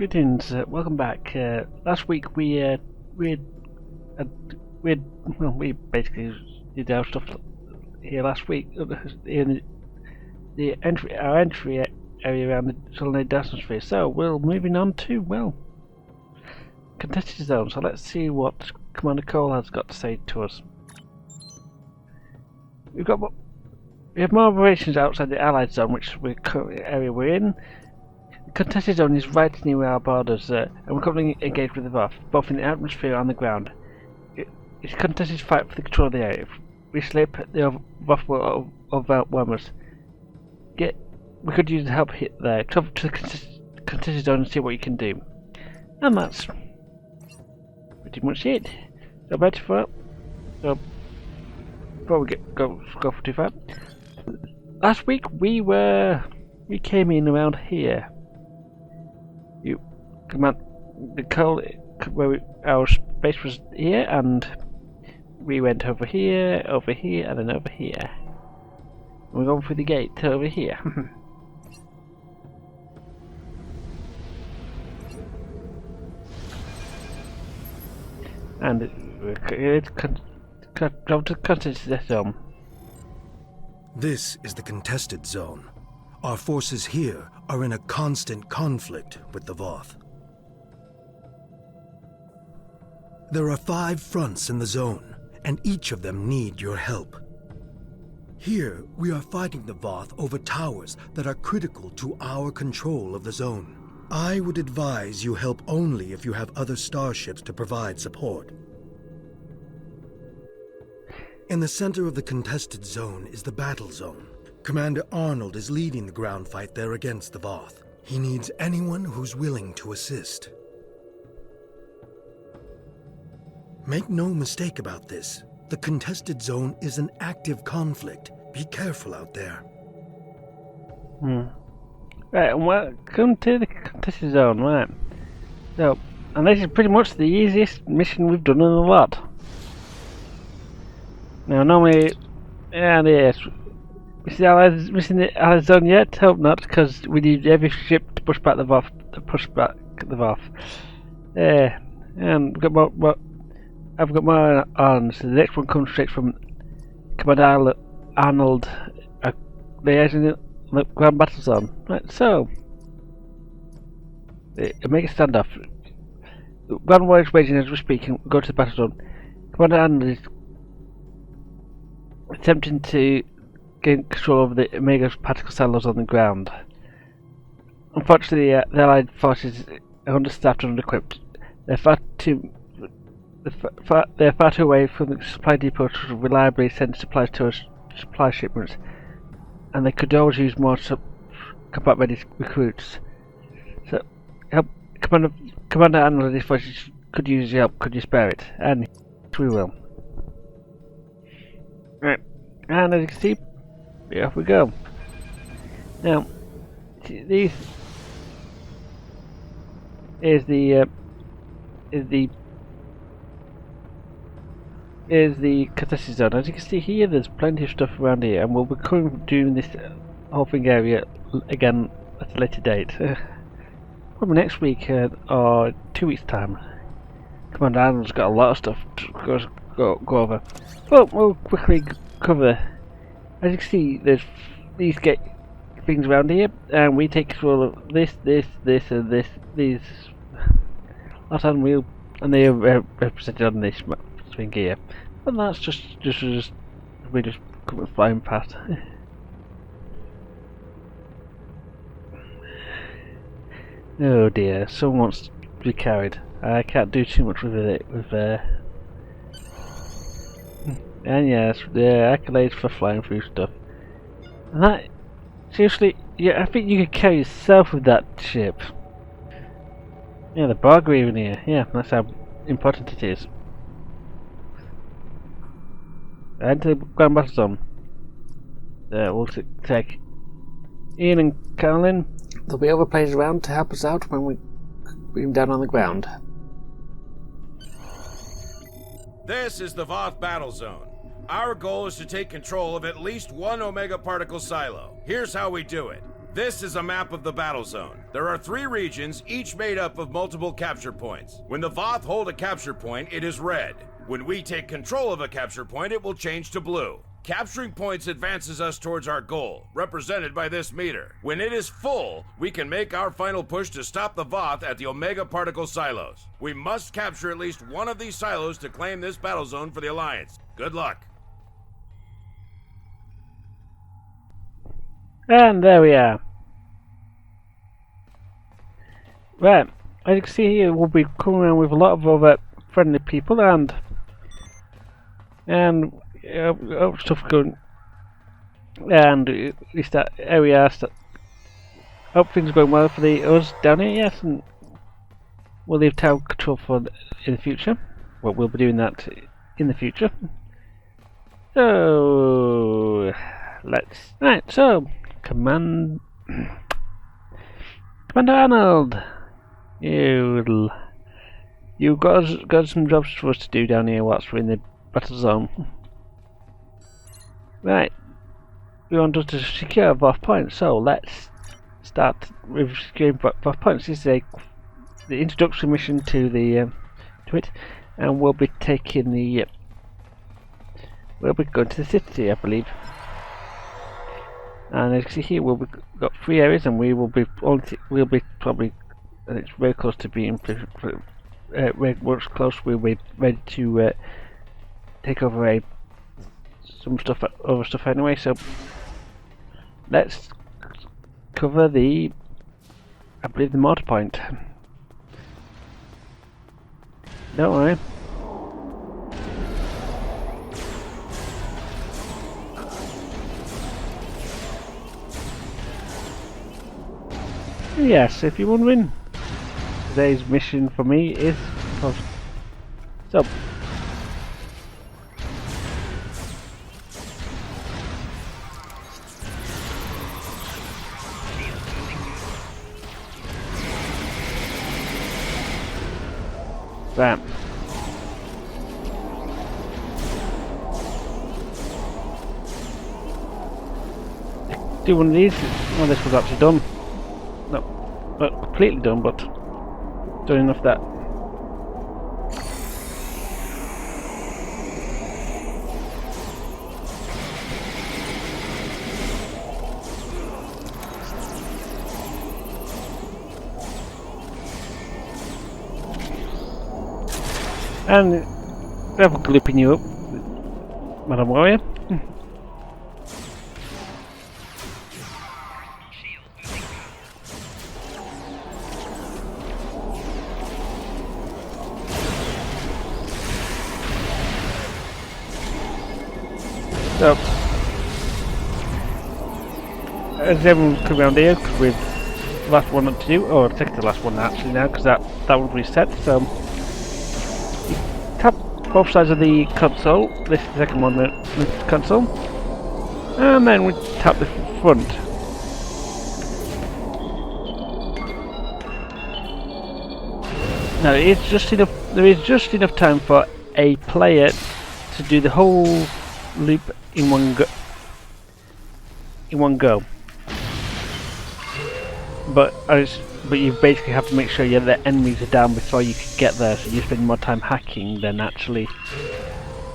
Greetings, welcome back. Last week we basically did our stuff here last week in our entry area around the solenoid Dyson sphere. So we're moving on to contested zone. So let's see what Commander Cole has got to say to us. We have more operations outside the Allied zone, which area we're in. The contested zone is right near our borders, and we're currently engaged with the VOF, both in the atmosphere and the ground. It's a contested fight for the control of the area. If we slip, the VOF will overwhelm us. We could use the help here there. Travel to the contested zone and see what you can do. And that's pretty much it. So ready for it? So before we go for too far. Last week we came in around here. Our base was here, and we went over here, and then over here. And we're going through the gate to over here. And it's travel to the contested zone. This is the contested zone. Our forces here are in a constant conflict with the Voth. There are 5 fronts in the zone, and each of them need your help. Here, we are fighting the Voth over towers that are critical to our control of the zone. I would advise you help only if you have other starships to provide support. In the center of the contested zone is the battle zone. Commander Arnold is leading the ground fight there against the Voth. He needs anyone who's willing to assist. Make no mistake about this. The contested zone is an active conflict. Be careful out there. Right, welcome to the contested zone, right. So, and this is pretty much the easiest mission we've done in a lot. Now, normally, yes, missing the Allied zone yet? Hope not, because we need every ship to push back the VOF. And I've got more on. So the next one comes straight from Commander Arnold, liaising in the Grand Battle Zone. Right, so make a standoff. The Grand War is waging as we speak, and go to the Battle Zone. Commander Arnold is attempting to gain control over the Omega particle silos on the ground. Unfortunately, the Allied forces are understaffed and unequipped. They're far too away from the supply depot to reliably send supplies to our supply shipments, and they could always use more combat-ready recruits. So, Commander Arnold and his forces could use your help. Could you spare it? And we will. Right, and as you can see, off we go. Now, these is the contested zone. As you can see here, there's plenty of stuff around here, and we'll be doing this whole thing area again at a later date. Probably next week or 2 weeks' time. Commander Arnold's got a lot of stuff to go over. But we'll quickly cover. As you can see, there's these things around here, and we take control of this, and these. Last time and they are represented on this thing here. And that's just we just come flying past. Oh dear, someone wants to be carried. I can't do too much with it. And yes, the accolades for flying through stuff. And that, seriously, yeah, I think you could carry yourself with that ship. Yeah, the bar even here. Yeah, that's how important it is. And the Grand Battle Zone. We'll take Ian and Carolyn. There'll be other players around to help us out when we beam down on the ground. This is the Voth Battle Zone. Our goal is to take control of at least one Omega particle silo. Here's how we do it. This is a map of the battle zone. There are 3 regions, each made up of multiple capture points. When the Voth hold a capture point, it is red. When we take control of a capture point, it will change to blue. Capturing points advances us towards our goal, represented by this meter. When it is full, we can make our final push to stop the Voth at the Omega particle silos. We must capture at least one of these silos to claim this battle zone for the Alliance. Good luck. And there we are. Right, as you can see here, we'll be coming around with a lot of other friendly people and stuff going, and at least that area. Hope things are going well for us down here. Yes, and we'll leave town control in the future. Well, we'll be doing that in the future. So So Commander Arnold, you've got some jobs for us to do down here whilst we're in the battle zone. Right, we want us to secure Voth points, so let's start with securing Voth points. This is the introductory mission to it, and we'll be taking we'll be going to the city, I believe. And as you can see here, we've got 3 areas, and we'll be probably, and it's very close to being once close. We'll be ready to take over other stuff anyway. So let's cover I believe the mortar point. Don't worry. Yes, if you're wondering, today's mission for me is so. Bam. Do one of these. Well, this was actually done. Not completely done, but done enough that. And they're looping you up, Madam Warrior. So, as everyone's come around here, because we've the last one to do, or take the last one actually now, because that one reset. So, you tap both sides of the console. This is the second one, the console, and then we tap the front. Now, it's just enough. There is just enough time for a player to do the whole loop in one go. But you basically have to make sure the enemies are down before you can get there, so you spend more time hacking than actually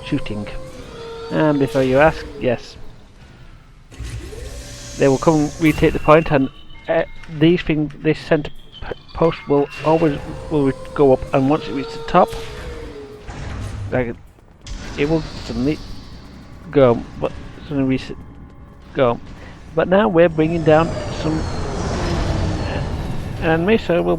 shooting. And before you ask, yes, they will come retake the point, and this center post will always go up, and once it reaches the top, like it will suddenly go, but suddenly reset go. But now we're bringing down some enemy, so we'll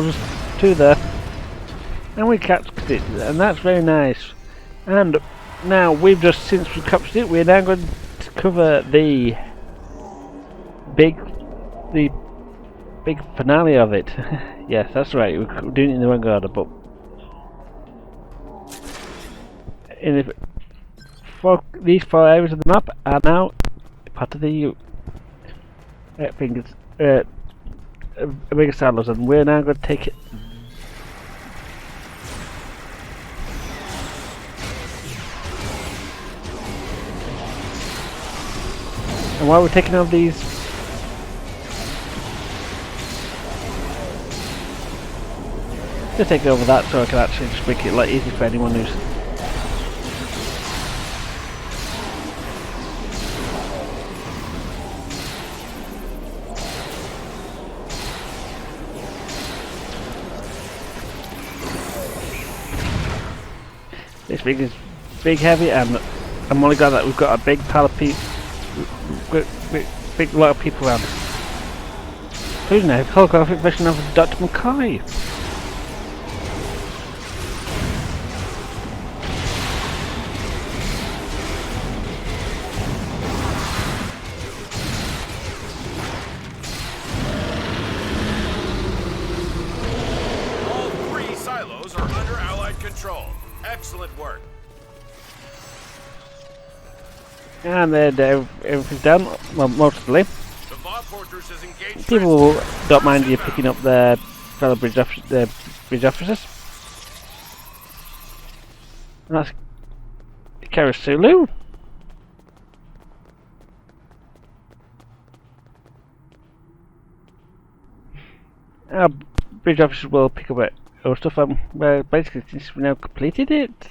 just 2 there, and we captured it, and that's very nice. And now we've since we captured it, we're now going to cover the big finale of it. Yes, that's right. We're doing it in the wrong order, but these 4 areas of the map are now part of the things, bigger silos, and we're now going to take it. And while we're taking over these, just take over that so I can actually just make it like easy for anyone who's. This big is big heavy, and I'm only glad that we've got a big pile of people, big lot of people around. Who's now? Holographic version of Dr. McCoy. All 3 silos are under Allied control. Excellent work. And then everything's done, well, mostly. The Voth fortress is engaged. People don't mind you picking up their fellow bridge officers. And that's Karasulu. Our bridge officers will pick up our stuff. Basically, since we've now completed it,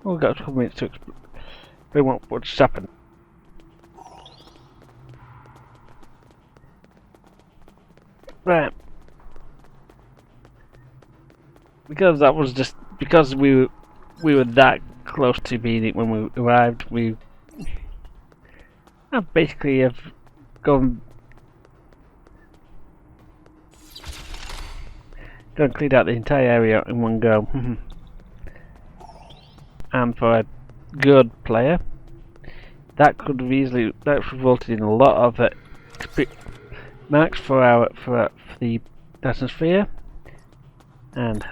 we've got a couple minutes to explain what's happened. Right. Because that was just because we were that close to being it when we arrived. We basically have gone cleaned out the entire area in one go. And for a good player, that could have easily resulted in a lot of marks for the Dyson sphere, and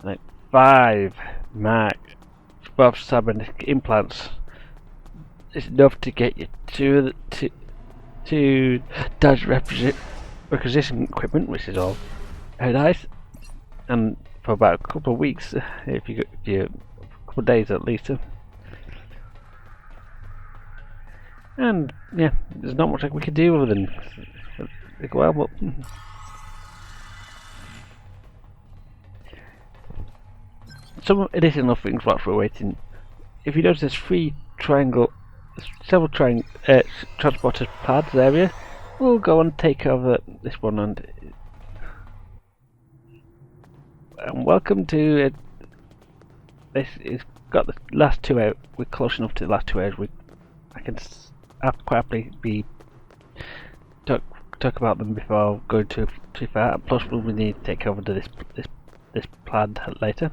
like 5 marks above cybernetic implants. It's enough to get you to dodge requisition equipment, which is all very nice, and for about a couple of weeks, if you a couple of days at least. And yeah, there's not much we can do other than well, but some additional things whilst we're waiting. If you notice, there's 3 several transporter pads area. We'll go and take over this one, and welcome to this. It's got the last 2 out. We're close enough to the last 2 hours. I can quite happily talk about them before going too far. Plus, we need to take over to this plan later.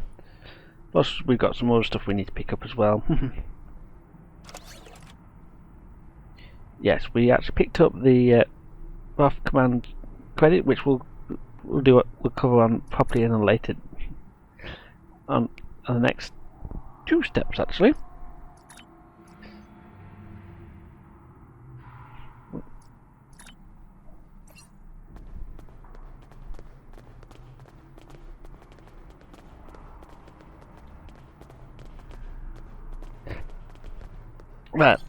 Plus, we've got some other stuff we need to pick up as well. Yes, we actually picked up the Roth command credit, which we'll cover on properly in a later on the next 2 steps actually. Right.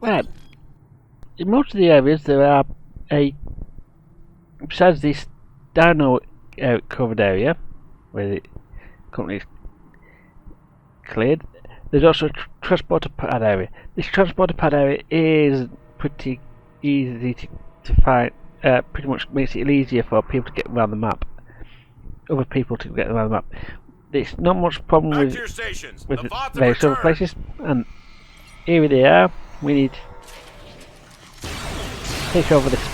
Right. In most of the areas there are besides this dino covered area where the company is cleared, there's also a transporter pad area. This transporter pad area is pretty easy to find. Pretty much makes it easier for people to get around the map. Other people to get around the map. There's not much problem with various other places. And here they are. We need to take over this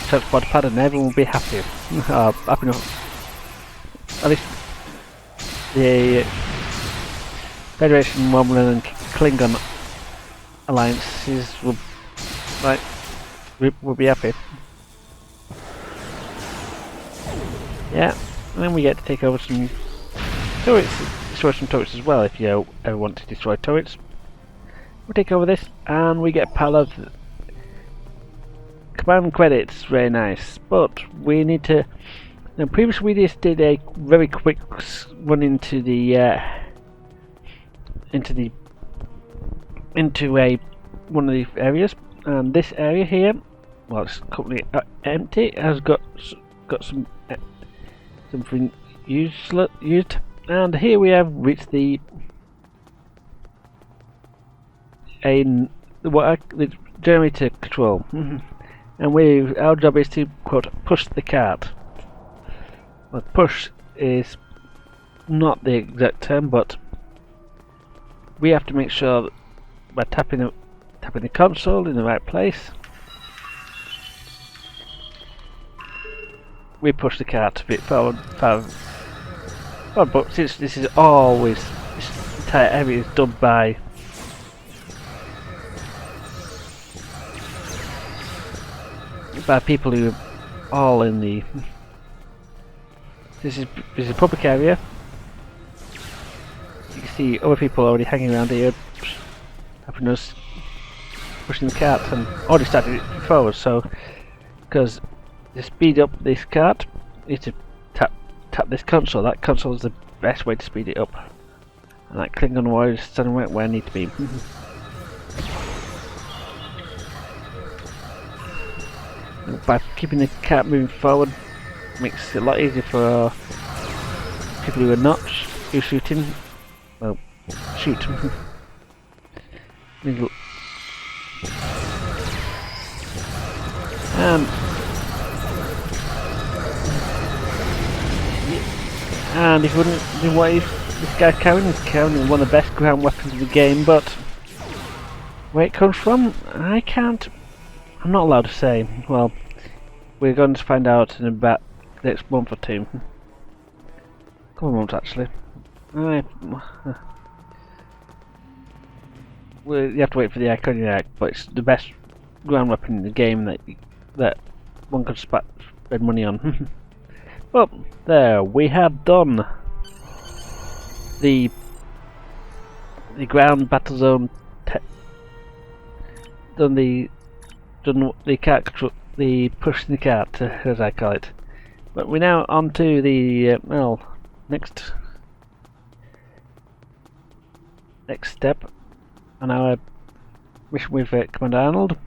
transporter pad, and everyone will be happy. Happy enough. At least the Federation, Romulan and Klingon alliances will we'll be happy. Yeah, and then we get to take over some turrets, destroy some turrets as well if you ever want to destroy turrets. We'll take over this and we get a pile of command credits, very nice, but we need to... Now previously we just did a very quick run into one of the areas, and this area here, well, it's completely empty. It has got some something used, and here we have reached the generator control, and our job is to quote push the cart. Well, push is not the exact term, but we have to make sure that by tapping the console in the right place, we push the cart a bit forward. But since this entire area is done by people who are all in the... This is a public area. You can see other people already hanging around here, helping us pushing the cart, and already started it before. So, because to speed up this cart, you need to tap this console. That console is the best way to speed it up. And that Klingon warrior is standing right where I need to be. By keeping the cart moving forward, makes it a lot easier for people who are not shooting. Well, shoot. And if you wouldn't know what this guy's carrying, he's carrying one of the best ground weapons in the game, but where it comes from, I'm not allowed to say. Well, we're going to find out in about next month or two. Couple of months actually. You have to wait for the Iconiac, but it's the best ground weapon in the game that one could spend money on. Well, there we have done the ground battle zone. Done the cart control, the pushing the cart, as I call it. But we're now on to the next step on our mission with Commander Arnold.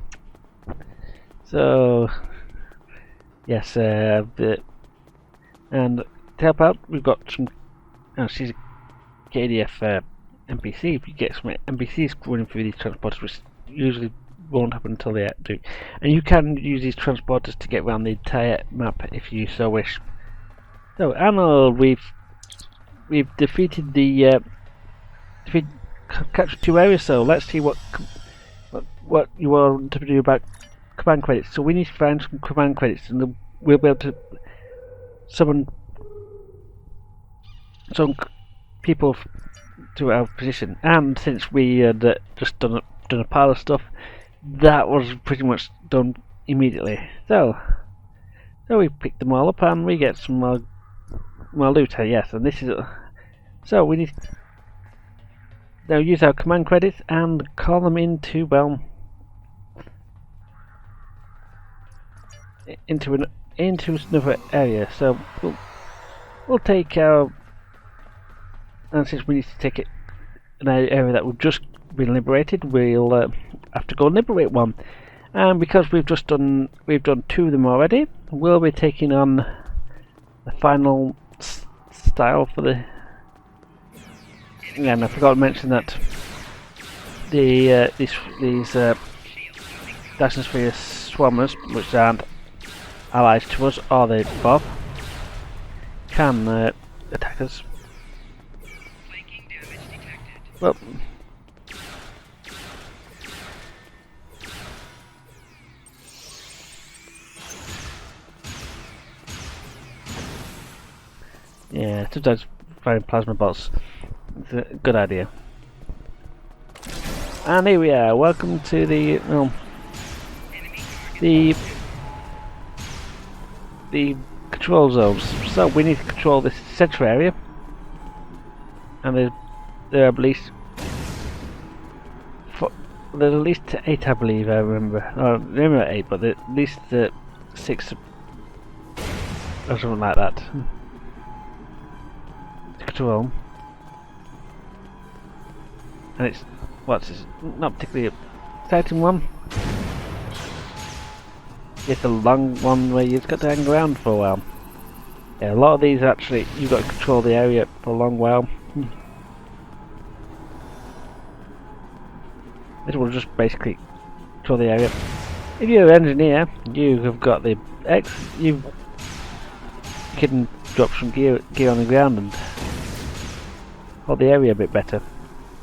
So yes, and to help out, we've got some. She's a KDF NPC. If you get some NPCs running through these transporters, which usually won't happen until they do, and you can use these transporters to get around the entire map if you so wish. So Arnold, we've defeated captured 2 areas. So let's see what you want to do about command credits. So we need to find some command credits, and we'll be able to summon some people to our position. And since we had just done a pile of stuff, that was pretty much done immediately. So we picked them all up and we get some more loot here. Yes, and this is so we need to now use our command credits and call them into into another area. So we'll take our, and since we need to take it an area that we've just been liberated, we'll have to go and liberate one. And because we've done 2 of them already, we'll be taking on the final style for the. Yeah, and I forgot to mention that these Dyson Sphere swarmers, which aren't allies to us or the Bob, can attack us. Well, yeah, sometimes firing plasma bolts is a good idea. And here we are. Welcome to the the control zones. So we need to control this central area, and there are at least there's at least 8, I believe. I remember. No, I remember 8, but at least 6 or something like that. To control, and it's not particularly exciting one. It's a long one where you've got to hang around for a while. Yeah, a lot of these actually you've got to control the area for a long while. This will just basically control the area. If you're an engineer, you have got the you can drop some gear on the ground and hold the area a bit better.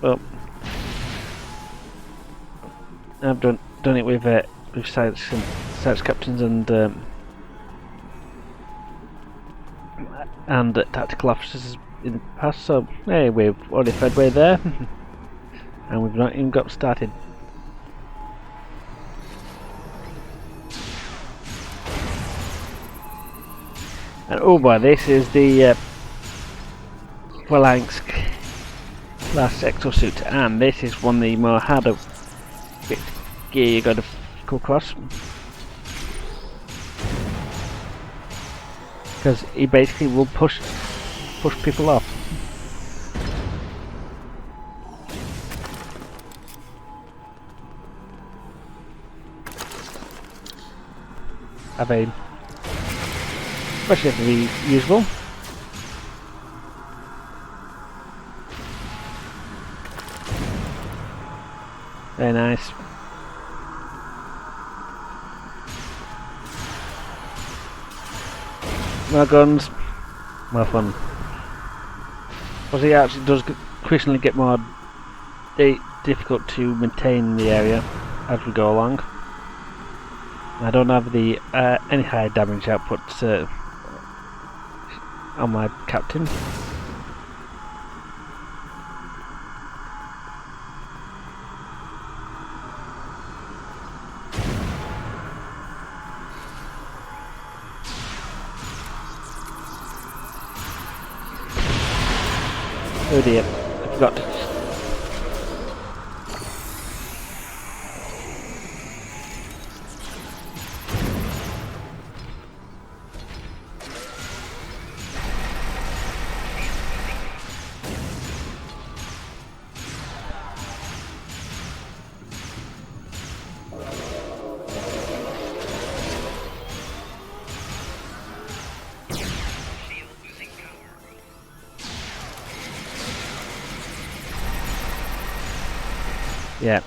But I've done it with science captains and tactical officers in the past. So hey, we've already fed way there, and we've not even got started. And oh boy, this is the Phalanx last exosuit, and this is one of the more harder bit gear you got to go across, because he basically will push people off. Have aim, especially if they're usable. Very nice. More guns, more fun. Because it actually does increasingly get more difficult to maintain the area as we go along. I don't have the any high damage output on my captain. Oh dear, I forgot to. Yeah.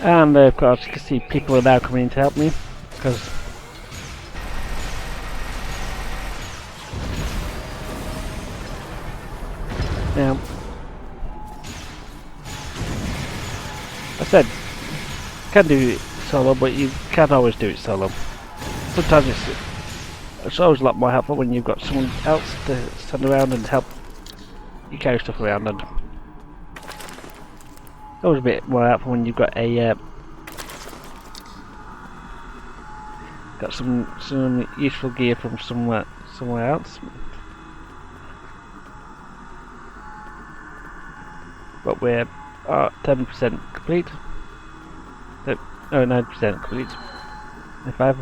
And of course you can see people are now coming in to help me, because now I said you can do it solo, but you can't always do it solo. Sometimes it's always a lot more helpful when you've got someone else to stand around and help you carry stuff around, and it's always a bit more helpful when you've got some useful gear from somewhere else. But we're 10% complete. No, 9% complete. If I have.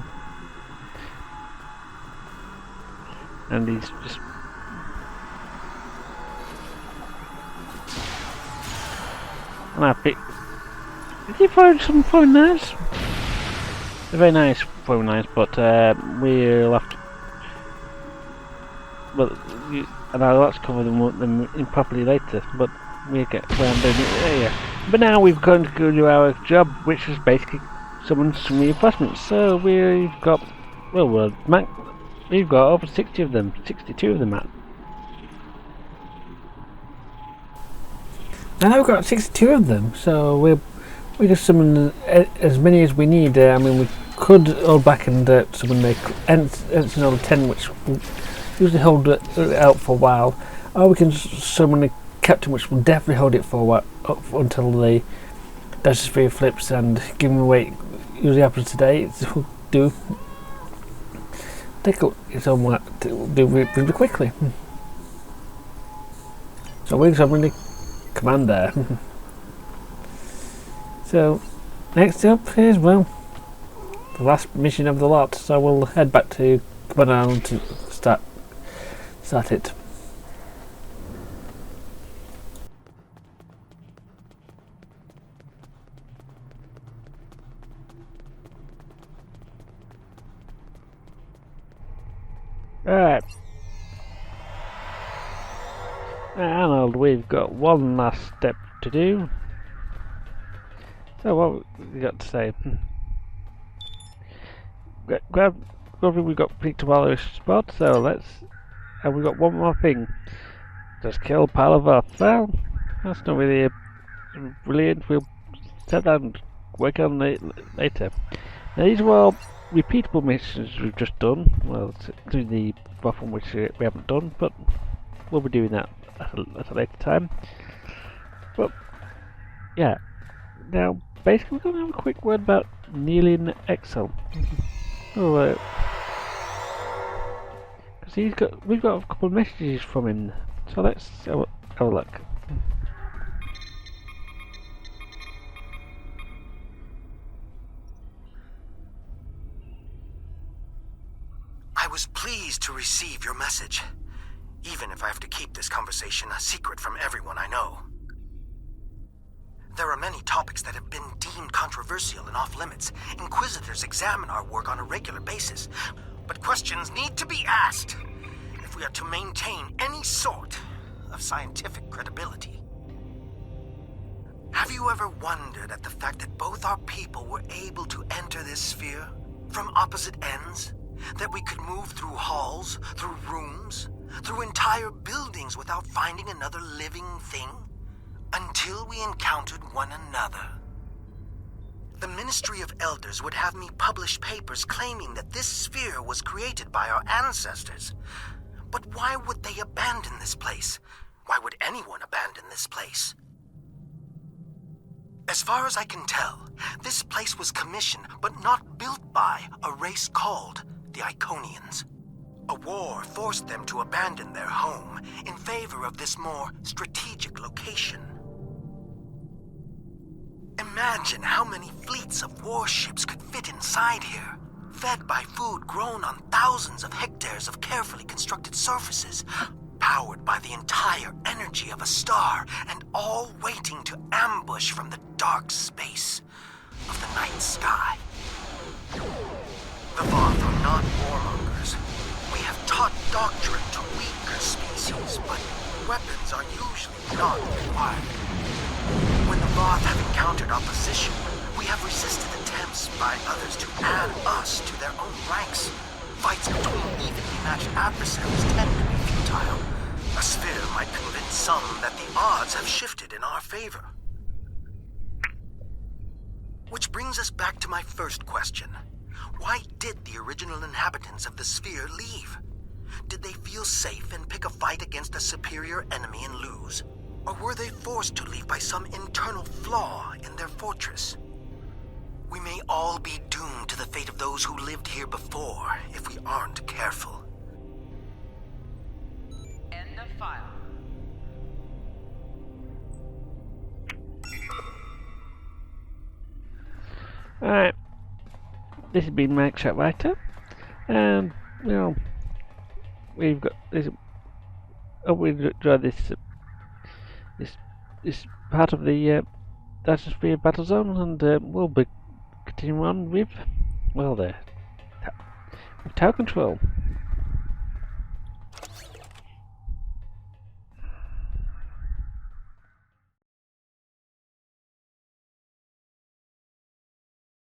And he's just. And I picked. Did you find some throwing knives? They're very nice throwing knives, but we'll have to. But and I'll have to cover them improperly later. But we'll get around doing it later. But now we've gone to go do our job, which is basically summon some reinforcements. So we've got we've got over 60 of them, 62 of them, Matt. Now we've got 62 of them, so We just summon as many as we need. I mean, we could hold back and summon the Sentinel 10, which will usually hold it out for a while, or we can summon a Captain, which will definitely hold it for a while, up until the Dyson sphere flips. And given the way it usually happens today, it will do take its own while to do really quickly. So we're summoning the Commander. So next up is, well, the last mission of the lot, so we'll head back to Commander Island to start it. Alright. Arnold, we've got one last step to do. So what we got to say? Grab we've got Pictoballus spot, so let's, and we've got one more thing. Just kill Palavoth. Well, that's not really brilliant. We'll set that and work on it later. Now these are all repeatable missions we've just done. Well, including the buff one which we haven't done, but we'll be doing that at a later time. But yeah, now basically we're going to have a quick word about kneeling Excel. Oh, because we've got a couple of messages from him, so let's have a look. I was pleased to receive your message, even if I have to keep this conversation a secret from everyone I know. There are many topics that have been deemed controversial and off-limits. Inquisitors examine our work on a regular basis, but questions need to be asked if we are to maintain any sort of scientific credibility. Have you ever wondered at the fact that both our people were able to enter this sphere from opposite ends? That we could move through halls, through rooms, through entire buildings without finding another living thing? Until we encountered one another. The Ministry of Elders would have me publish papers claiming that this sphere was created by our ancestors. But why would they abandon this place? Why would anyone abandon this place? As far as I can tell, this place was commissioned but not built by a race called the Iconians. A war forced them to abandon their home in favor of this more strategic location. Imagine how many fleets of warships could fit inside here, fed by food grown on thousands of hectares of carefully constructed surfaces, powered by the entire energy of a star, and all waiting to ambush from the dark space of the night sky. The Voth are not warmongers. We have taught doctrine to weaker species, but weapons are usually not required. When the Voth have encountered opposition, we have resisted attempts by others to add us to their own ranks. Fights between evenly matched adversaries tend to be futile. A sphere might convince some that the odds have shifted in our favor. Which brings us back to my first question. Why did the original inhabitants of the sphere leave? Did they feel safe and pick a fight against a superior enemy and lose? Or were they forced to leave by some internal flaw in their fortress? We may all be doomed to the fate of those who lived here before if we aren't careful. End of file. Alright. This has been Mike Chatwriter, and well, we've got this. Oh, we enjoyed this part of the Dyson Sphere Battle Zone, and we'll be continuing on with, well, with Tower Control.